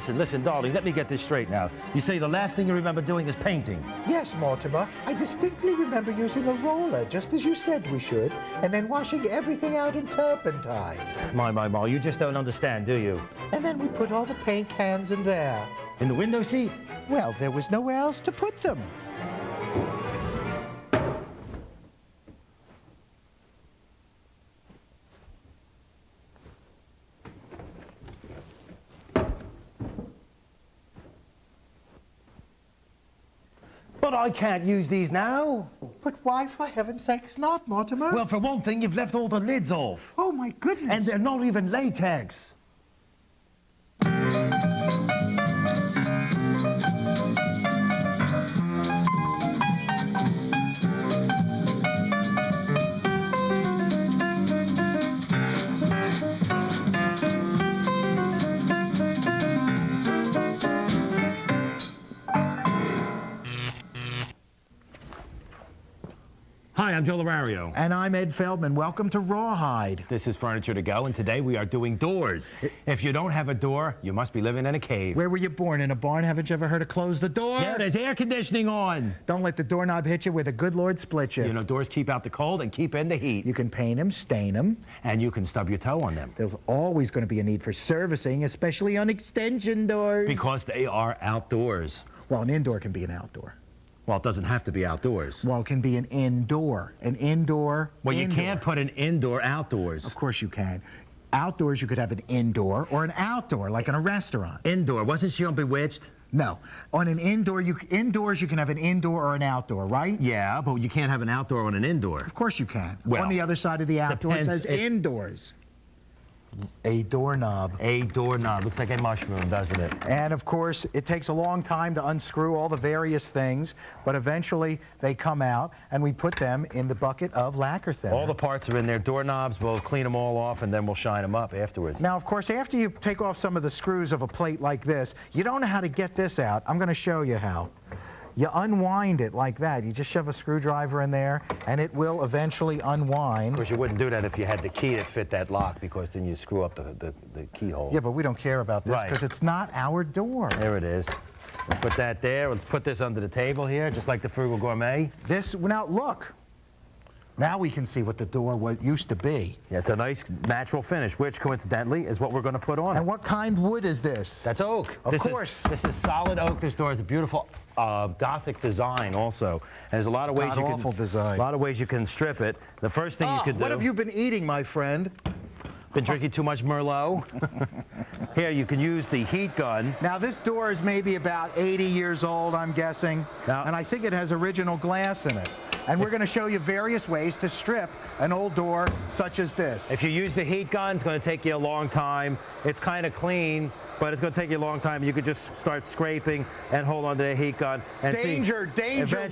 Listen, darling, let me get this straight now. You say the last thing you remember doing is painting. Yes, Mortimer. I distinctly remember using a roller, just as you said we should, and then washing everything out in turpentine. My, you just don't understand, do you? And then we put all the paint cans in there. In the window seat? Well, there was nowhere else to put them. But I can't use these now. But why, for heaven's sakes not, Mortimer? Well, for one thing, you've left all the lids off. Oh, my goodness. And they're not even latex. Hi, I'm Joe Lorario. And I'm Ed Feldman. Welcome to Rawhide. This is Furniture to Go, and today we are doing doors. If you don't have a door, you must be living in a cave. Where were you born? In a barn? Haven't you ever heard of close the door? Yeah, there's air conditioning on. Don't let the doorknob hit you where the good Lord split you. You know, doors keep out the cold and keep in the heat. You can paint them, stain them. And you can stub your toe on them. There's always going to be a need for servicing, especially on extension doors. Because they are outdoors. Well, an indoor can be an outdoor. Well, it doesn't have to be outdoors. Well, it can be an indoor. An indoor. Well, you indoor. can't put an indoor outdoors. Of course you can. Outdoors, you could have an indoor or an outdoor, like in a restaurant. Indoor. Wasn't she on Bewitched? No. On an indoor, indoors, you can have an indoor or an outdoor, right? Yeah, but you can't have an outdoor on an indoor. Of course you can. Well, on the other side of the outdoor, it says indoors. A doorknob. A doorknob. Looks like a mushroom, doesn't it? And of course, it takes a long time to unscrew all the various things, but eventually they come out, and we put them in the bucket of lacquer thinner. All the parts are in there. Doorknobs, we'll clean them all off, and then we'll shine them up afterwards. Now, of course, after you take off some of the screws of a plate like this, you don't know how to get this out. I'm going to show you how. You unwind it like that. You just shove a screwdriver in there, and it will eventually unwind. Of course, you wouldn't do that if you had the key that fit that lock, because then you screw up the keyhole. Yeah, but we don't care about this, because Right. it's not our door. There it is. We'll put that there. Let's put this under the table here, just like the Frugal Gourmet. Now, look. Now we can see what the door used to be. Yeah, it's a nice natural finish, which coincidentally is what we're going to put on it. And what kind of wood is this? That's oak. Of course. This is solid oak. This door is a beautiful Gothic design also. And there's a lot of ways you can... God-awful design. A lot of ways you can strip it. The first thing you could do... What have you been eating, my friend? Been drinking too much Merlot? Here, you can use the heat gun. Now, this door is maybe about 80 years old, I'm guessing. Now, and I think it has original glass in it. And we're going to show you various ways to strip an old door such as this. If you use the heat gun, it's going to take you a long time. It's kind of clean, but it's going to take you a long time. You could just start scraping and hold on to the heat gun. And Danger,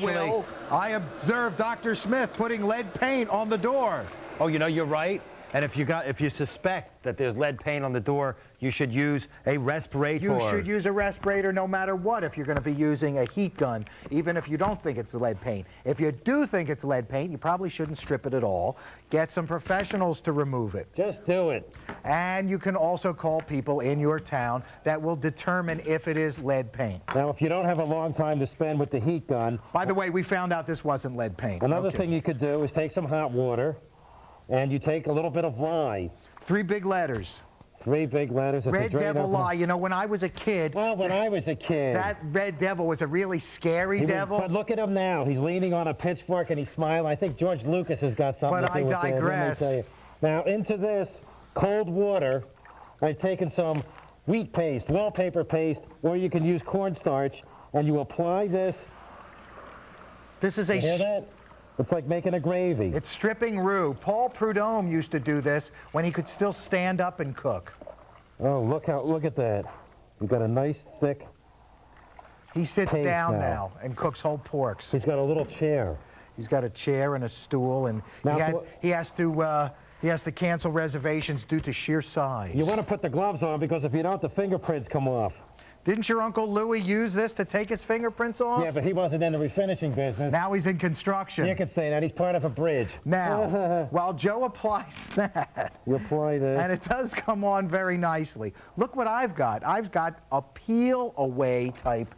Will. I observed Dr. Smith putting lead paint on the door. Oh, you know, you're right. And if you suspect that there's lead paint on the door, you should use a respirator. You should use a respirator no matter what if you're going to be using a heat gun, even if you don't think it's lead paint. If you do think it's lead paint, you probably shouldn't strip it at all. Get some professionals to remove it. Just do it. And you can also call people in your town that will determine if it is lead paint. Now, if you don't have a long time to spend with the heat gun... By the way, we found out this wasn't lead paint. Another thing you could do is take some hot water, and you take a little bit of lye. 3 big letters. 3 big letters. Red Devil lye. You know, when I was a kid... Well, when I was a kid... That Red Devil was a really scary devil. But look at him now. He's leaning on a pitchfork and he's smiling. I think George Lucas has got something to do with this. But I digress. Let me tell you. Now, into this cold water, I've taken some wheat paste, wallpaper paste, or you can use cornstarch, and you apply this. This is a... You hear that? It's like making a gravy. It's stripping roux. Paul Prudhomme used to do this when he could still stand up and cook. Oh, look at that. You've got a nice thick... He sits down now and cooks whole porks. He's got a little chair. He's got a chair and a stool, and he has to cancel reservations due to sheer size. You want to put the gloves on because if you don't, the fingerprints come off. Didn't your Uncle Louis use this to take his fingerprints off? Yeah, but he wasn't in the refinishing business. Now he's in construction. You could say that. He's part of a bridge. Now, while Joe applies that, You apply this. and it does come on very nicely. Look what I've got. I've got a peel-away type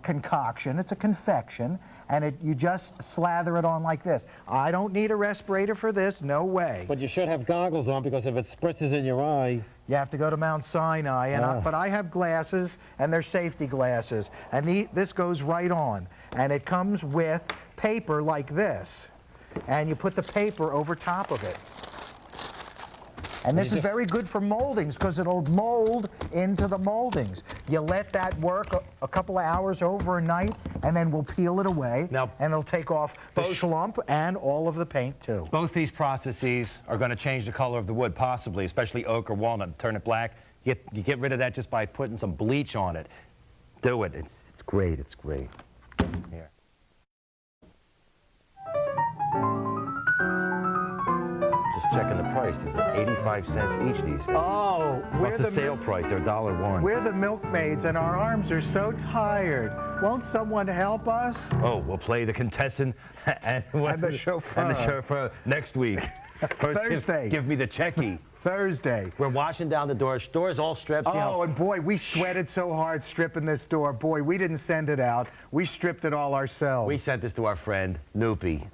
concoction. It's a confection, and you just slather it on like this. I don't need a respirator for this, no way. But you should have goggles on, because if it spritzes in your eye. You have to go to Mount Sinai, and but I have glasses, and they're safety glasses, and this goes right on, and it comes with paper like this, and you put the paper over top of it. And this is very good for moldings, because it'll mold into the moldings. You let that work a couple of hours overnight, and then we'll peel it away, Now, and it'll take off the schlump and all of the paint, too. Both these processes are going to change the color of the wood, possibly, especially oak or walnut, turn it black. You get rid of that just by putting some bleach on it. Do it. It's great. It's great. Here. Just checking the price. They're 85 cents each these days. Oh, What's the sale price? They're $1. We're the milkmaids, and our arms are so tired. Won't someone help us? Oh, we'll play the contestant and the chauffeur. And the chauffeur next week. First, Thursday. Give me the checkie. Thursday. We're washing down the door. Door's all stripped. you know. Oh, and boy, we sweated so hard stripping this door. Boy, we didn't send it out. We stripped it all ourselves. We sent this to our friend, Noopy.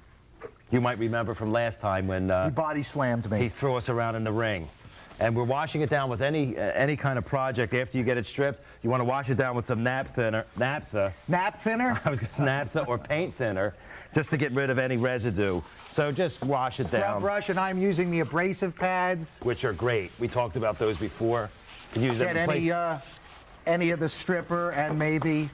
You might remember from last time when He body slammed me. he threw us around in the ring. And we're washing it down with any kind of project. After you get it stripped, you want to wash it down with some naphtha, Nap thinner? I was going to say naphtha or paint thinner, just to get rid of any residue. So just wash it Scrub down, brush, and I'm using the abrasive pads. which are great. We talked about those before. You can use them Get to replace. any of the stripper and maybe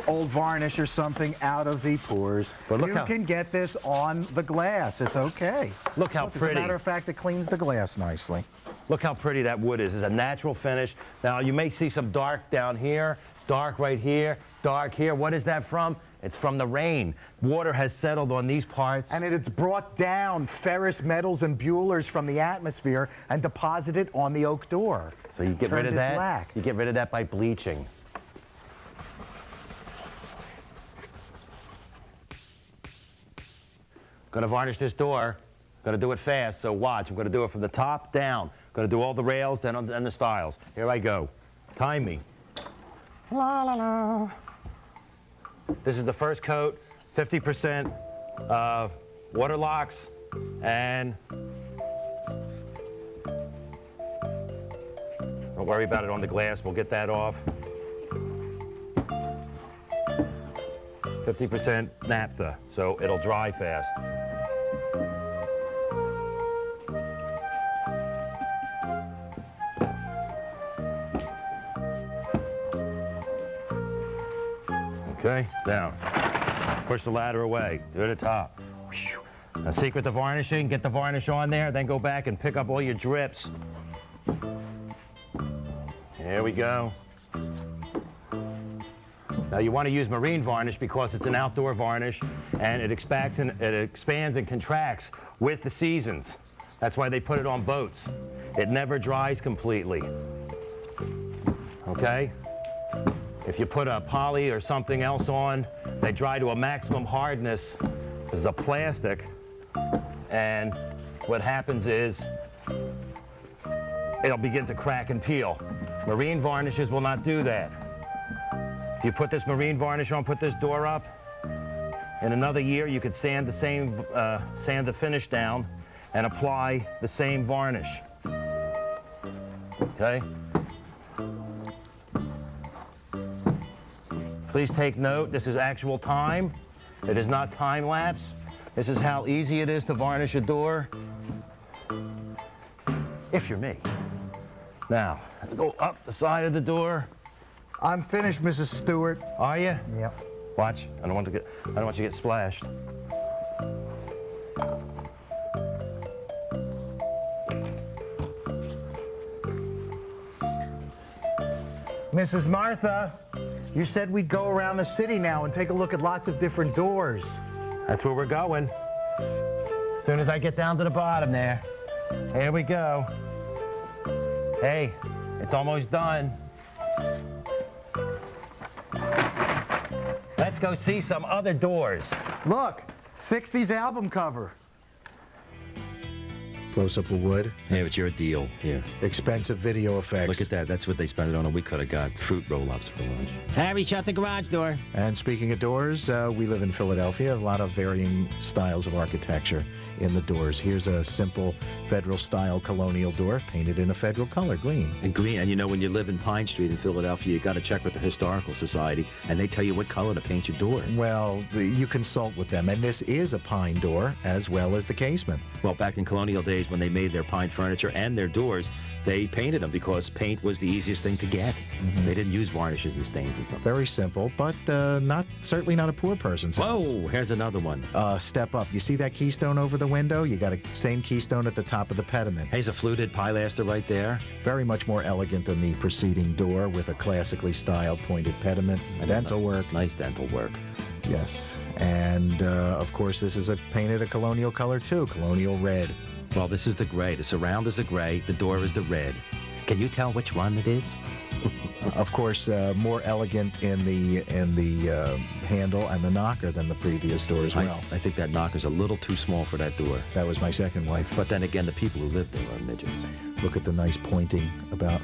old varnish or something out of the pores. But look you how- can get this on the glass. It's okay. Look how As a pretty. matter of fact, it cleans the glass nicely. Look how pretty that wood is. It's a natural finish. Now, you may see some dark down here, dark right here, dark here. What is that from? It's from the rain. Water has settled on these parts. And it's brought down ferrous metals and Buhlers from the atmosphere and deposited on the oak door. So you get rid Turned of it that. black. You get rid of that by bleaching. Gonna varnish this door. Gonna do it fast, so watch. I'm gonna do it from the top down. Gonna do all the rails, then and the stiles. Here I go. Time me. La la la. This is the first coat, 50% water locks, and don't worry about it on the glass. We'll get that off. 50% naphtha, so it'll dry fast. Okay, down. Push the ladder away to the top. Now, secret to varnishing, get the varnish on there, then go back and pick up all your drips. There we go. Now you want to use marine varnish because it's an outdoor varnish and it expands and contracts with the seasons. That's why they put it on boats. It never dries completely. Okay? If you put a poly or something else on, they dry to a maximum hardness. This is a plastic, and what happens is it'll begin to crack and peel. Marine varnishes will not do that. If you put this marine varnish on, put this door up, in another year you could sand the finish down and apply the same varnish. Okay? Please take note, this is actual time. It is not time lapse. This is how easy it is to varnish a door, if you're me. Now, let's go up the side of the door. I'm finished, Mrs. Stewart. Are you? Yep. Watch, I don't want you to get splashed. Mrs. Martha, you said we'd go around the city now and take a look at lots of different doors. That's where we're going. As soon as I get down to the bottom there. Here we go. Hey, it's almost done. go see some other doors. Look, 60s album cover. Close-up of wood. Yeah, it's your deal here. Expensive video effects. Look at that. That's what they spent it on, and we could have got fruit roll-ups for lunch. Harry, shut the garage door. And speaking of doors, we live in Philadelphia. A lot of varying styles of architecture in the doors. Here's a simple Federal-style colonial door painted in a Federal color, green. And green, and you know, when you live in Pine Street in Philadelphia, you got to check with the Historical Society, and they tell you what color to paint your door. Well, you consult with them, and this is a pine door as well as the casement. Well, back in colonial days, when they made their pine furniture and their doors, they painted them because paint was the easiest thing to get. They didn't use varnishes and stains and stuff. Very simple, but certainly not a poor person's house. Whoa, here's another one. Step up. You see that keystone over the window? You got a same keystone at the top of the pediment. Here's a fluted pilaster right there. Very much more elegant than the preceding door with a classically styled pointed pediment. Dental work. Nice dental work. Yes. And, of course, this is painted a colonial color, too. Colonial red. Well, this is the gray. The surround is the gray. The door is the red. Can you tell which one it is? Of course, more elegant in the handle and the knocker than the previous door as well. I think that knocker's a little too small for that door. That was my second wife. But then again, the people who lived there are midgets. Look at the nice pointing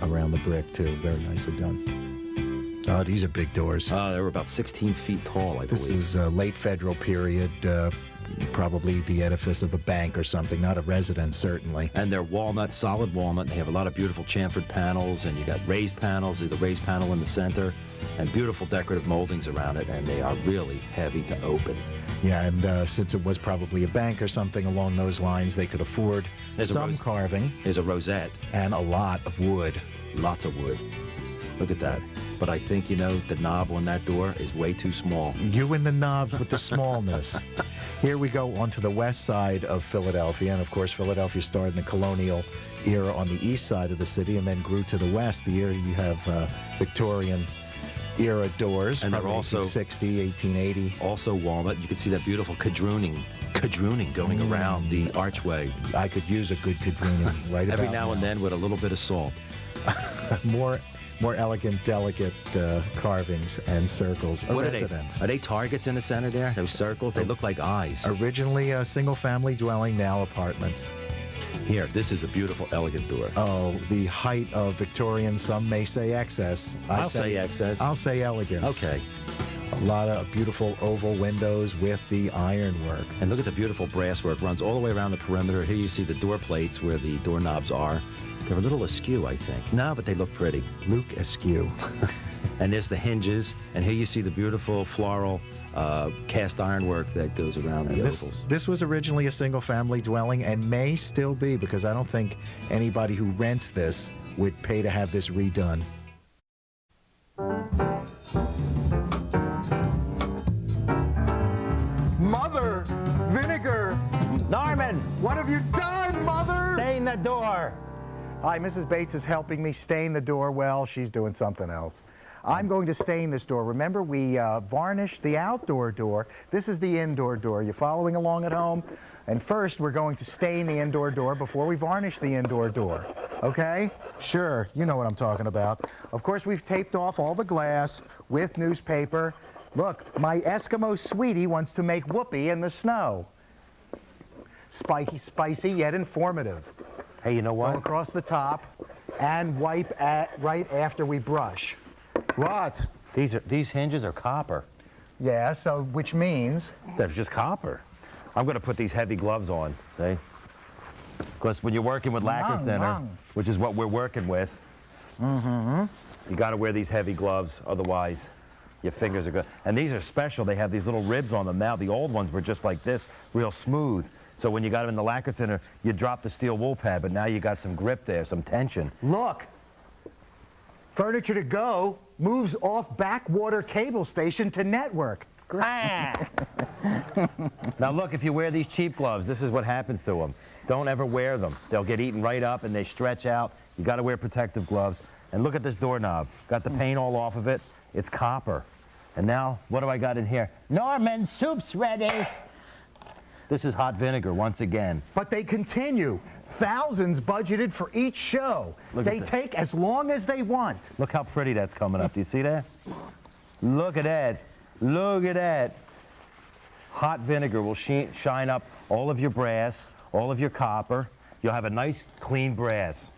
around the brick, too. Very nicely done. Oh, these are big doors. They were about 16 feet tall, I believe. This is late Federal period. Probably the edifice of a bank or something, not a residence, certainly. And they're walnut, solid walnut. They have a lot of beautiful chamfered panels, and you got raised panels, the raised panel in the center, and beautiful decorative moldings around it, and they are really heavy to open. Yeah, and since it was probably a bank or something along those lines, they could afford some carving. There's a rosette. And a lot of wood. Lots of wood. Look at that. But I think, you know, the knob on that door is way too small. You and the knobs with the smallness. Here we go onto the west side of Philadelphia, and of course Philadelphia started in the colonial era on the east side of the city and then grew to the west. The area you have Victorian era doors, and from they're also 1860, 1880. Also walnut. You can see that beautiful cadrooning going around the archway. I could use a good cadrooning right about Every now and then with a little bit of salt. More elegant, delicate carvings and circles. A residence. Are they targets in the center there? Those circles? They look like eyes. Originally a single-family dwelling, now apartments. Here, this is a beautiful, elegant door. Oh, the height of Victorian, some may say excess. I'll say excess. I'll say elegance. Okay. A lot of beautiful oval windows with the ironwork. And look at the beautiful brass work. Runs all the way around the perimeter. Here you see the door plates where the doorknobs are. They're a little askew, I think. No, but they look pretty. Luke askew. And there's the hinges. And here you see the beautiful floral cast iron work that goes around the ovals. This was originally a single-family dwelling and may still be, because I don't think anybody who rents this would pay to have this redone. Mother! Vinegar! Norman! What have you done, Mother? Stain the door. Hi, Mrs. Bates is helping me stain the door. Well, she's doing something else. I'm going to stain this door. Remember, we varnished the outdoor door. This is the indoor door. You following along at home? And first, we're going to stain the indoor door before we varnish the indoor door. Okay? Sure, you know what I'm talking about. Of course, we've taped off all the glass with newspaper. Look, my Eskimo sweetie wants to make whoopee in the snow. Spicy yet informative. Hey, you know what? Go across the top and wipe right after we brush. What? These hinges are copper. Yeah, so which means? That's just copper. I'm going to put these heavy gloves on, see? Because when you're working with lacquer thinner, which is what we're working with, you got to wear these heavy gloves, otherwise your fingers are good. And these are special. They have these little ribs on them now. The old ones were just like this, real smooth. So when you got them in the lacquer thinner, you drop the steel wool pad, but now you got some grip there, some tension. Look, Furniture to Go moves off backwater cable station to network. It's great. Now look, if you wear these cheap gloves, this is what happens to them. Don't ever wear them. They'll get eaten right up and they stretch out. You got to wear protective gloves. And look at this doorknob. Got the paint all off of it. It's copper. And now, what do I got in here? Norman, soup's ready. This is hot vinegar once again. But they continue. Thousands budgeted for each show. They take as long as they want. Look how pretty that's coming up. Do you see that? Look at that. Look at that. Hot vinegar will shine up all of your brass, all of your copper. You'll have a nice, clean brass.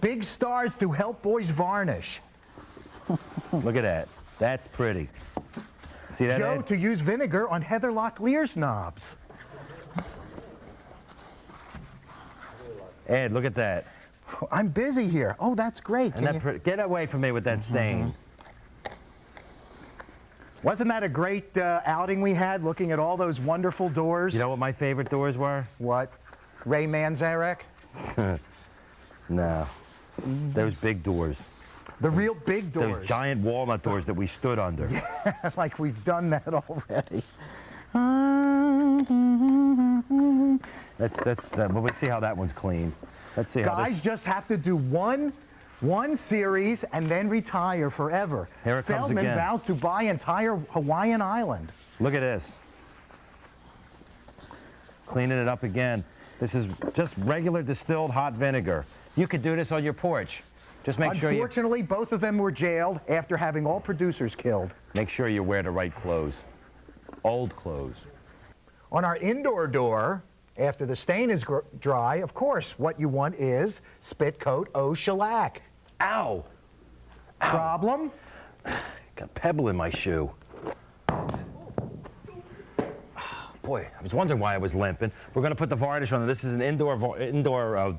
Big stars to Help Boys Varnish. Look at that. That's pretty. See that, Joe, Ed? to use vinegar on Heather Locklear's knobs. Ed, look at that. I'm busy here. Oh, that's great. Isn't that pretty? Get away from me with that stain. Wasn't that a great outing we had, looking at all those wonderful doors? You know what my favorite doors were? What? Ray Manzarek? No. Those big doors. The real big doors. Those giant walnut doors that we stood under. Like we've done that already. But we see how that one's clean. Let's see how Guys this... just have to do one series and then retire forever. Here it comes Feldman again. vows to buy entire Hawaiian island. Look at this. Cleaning it up again. This is just regular distilled hot vinegar. You could do this on your porch. Just make sure Unfortunately, both of them were jailed after having all producers killed. make sure you wear the right clothes. Old clothes. On our indoor door, after the stain is dry, of course, what you want is spit coat O shellac. Ow! Problem? Got a pebble in my shoe. Boy, I was wondering why I was limping. We're going to put the varnish on. This is an indoor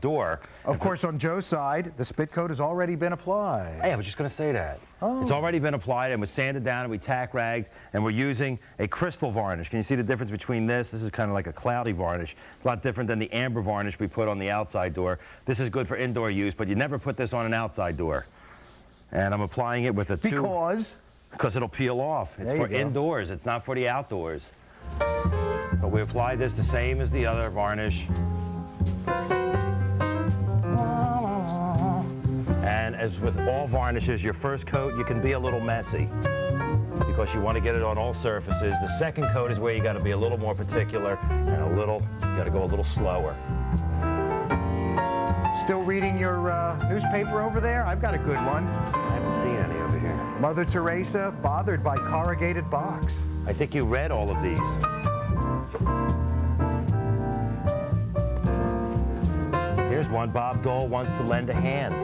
door. Of course, on Joe's side, the spit coat has already been applied. Hey, I was just going to say that. Oh. It's already been applied and was sanded down and we tack ragged and we're using a crystal varnish. Can you see the difference between this? This is kind of like a cloudy varnish. It's a lot different than the amber varnish we put on the outside door. This is good for indoor use, but you never put this on an outside door. And I'm applying it with a because it'll peel off. It's There you for go. indoors. It's not for the outdoors. But we apply this the same as the other varnish. And as with all varnishes, your first coat, you can be a little messy because you want to get it on all surfaces. The second coat is where you got to be a little more particular and you got to go a little slower. Still reading your newspaper over there? I've got a good one. I haven't seen any over here. Mother Teresa bothered by corrugated box. I think you read all of these. Here's one. Bob Dole wants to lend a hand.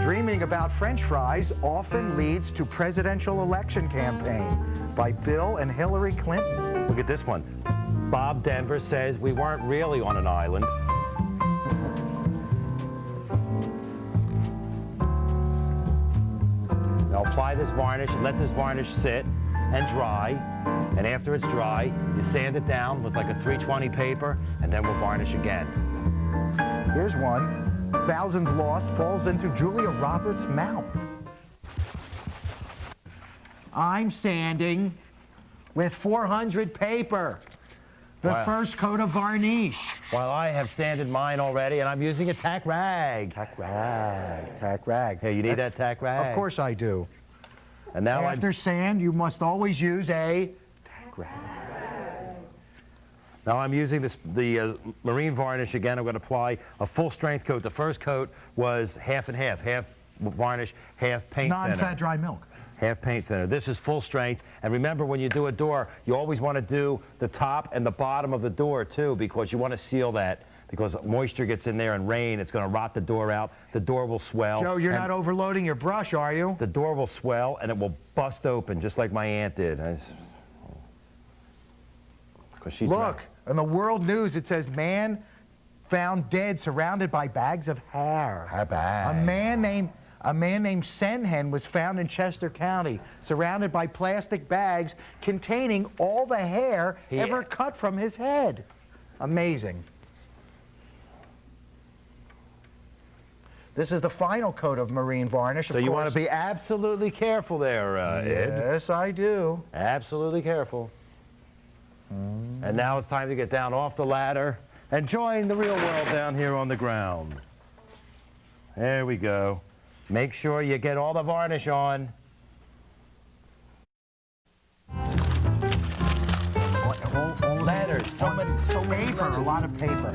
Dreaming about French fries often leads to presidential election campaign by Bill and Hillary Clinton. Look at this one. Bob Denver says we weren't really on an island. Now apply this varnish and let this varnish sit and dry. And after it's dry, you sand it down with like a 320 paper, and then we'll varnish again. Here's one. Thousands Lost falls into Julia Roberts' mouth. I'm sanding with 400 paper. The Wow. first coat of varnish. While I have sanded mine already, and I'm using a tack rag. Tack rag, tack rag. Hey, you need that tack rag? Of course I do. And now After sand, you must always use a tack rag. Now I'm using the marine varnish again. I'm going to apply a full strength coat. The first coat was half and half varnish, half paint thinner. Non-fat dry milk. Half paint thinner. This is full strength. And remember, when you do a door, you always want to do the top and the bottom of the door too, because you want to seal that. Because moisture gets in there and rain, it's going to rot the door out. The door will swell. Joe, you're and not overloading your brush, are you? the door will swell and it will bust open, just like my aunt did. Look, in the world news, it says man found dead surrounded by bags of hair. How bad? A man named Senhen was found in Chester County, surrounded by plastic bags containing all the hair ever cut from his head. Amazing. This is the final coat of marine varnish. So you want to be absolutely careful there, Ed. Yes, I do. Absolutely careful. And now it's time to get down off the ladder and join the real world down here on the ground. There we go. Make sure you get all the varnish on. All Ladders, so many paper, a lot of paper.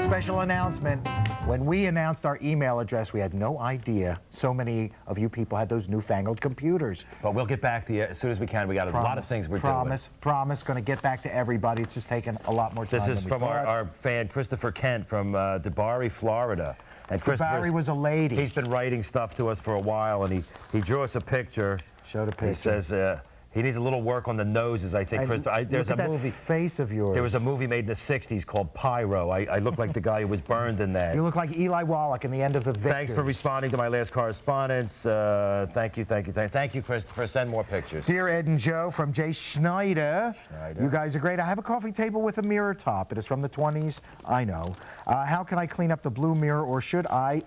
Special announcement. When we announced our email address, we had no idea so many of you people had those newfangled computers. But we'll get back to you as soon as we can. We got a lot of things we're doing. Promise, going to get back to everybody. It's just taking a lot more time This is than we from thought. our fan, Christopher Kent from DeBary, Florida. And DeBary was a lady. He's been writing stuff to us for a while, and he drew us a picture. Showed a picture. He says he needs a little work on the noses, I think, Christopher. There's a movie. Face of yours. There was a movie made in the 60s called Pyro. I look like the guy who was burned in that. You look like Eli Wallach in the end of The Victors. Thanks for responding to my last correspondence. Thank you, Christopher. Send more pictures. Dear Ed and Joe, from Jay Schneider. You guys are great. I have a coffee table with a mirror top. It is from the 20s. I know. How can I clean up the blue mirror, or should I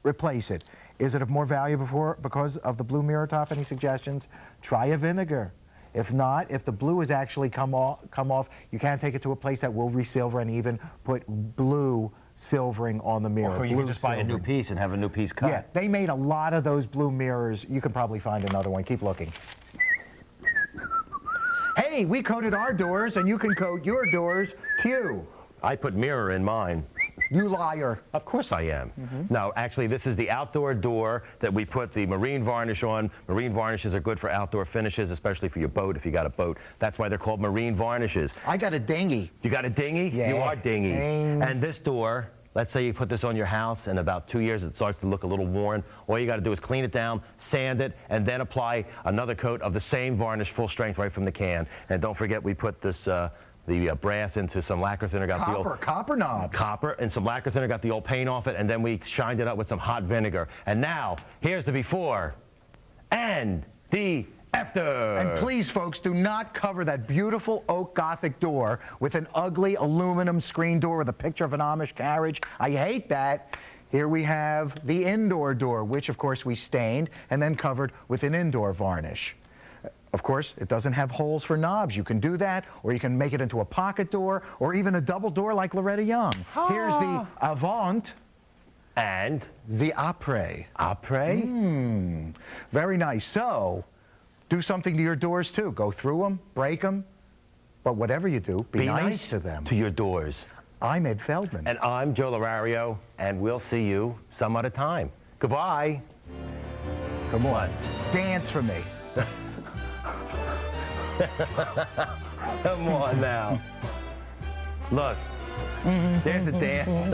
replace it? Is it of more value because of the blue mirror top? Any suggestions? Try a vinegar. If not, if the blue has actually come off, you can take it to a place that will resilver and even put blue silvering on the mirror. Or you can just buy a new piece and have a new piece cut. Yeah, they made a lot of those blue mirrors. You can probably find another one. Keep looking. Hey, we coated our doors, and you can coat your doors too. I put mirror in mine. You liar. Of course I am. No, actually, this is the outdoor door that we put the marine varnish on. Marine varnishes are good for outdoor finishes, especially for your boat, if you got a boat. That's why they're called marine varnishes. I got a dinghy. You got a dinghy? Yeah. You are dinghy. And this door, let's say you put this on your house, and about 2 years it starts to look a little worn. All you got to do is clean it down, sand it, and then apply another coat of the same varnish, full strength, right from the can. And don't forget, we put this the brass into some lacquer thinner, got the old copper knobs. Copper and some lacquer thinner, got the old paint off it, and then we shined it up with some hot vinegar. And now, here's the before and the after. And please, folks, do not cover that beautiful oak Gothic door with an ugly aluminum screen door with a picture of an Amish carriage. I hate that. Here we have the indoor door, which, of course, we stained and then covered with an indoor varnish. Of course, it doesn't have holes for knobs. You can do that, or you can make it into a pocket door, or even a double door like Loretta Young. Here's the avant. And the après. Après? Very nice. So, do something to your doors, too. Go through them, break them. But whatever you do, be nice to them. To your doors. I'm Ed Feldman. And I'm Joe Lorario, and we'll see you some other time. Goodbye. Come on. Dance for me. Come on now. Look, there's a dance.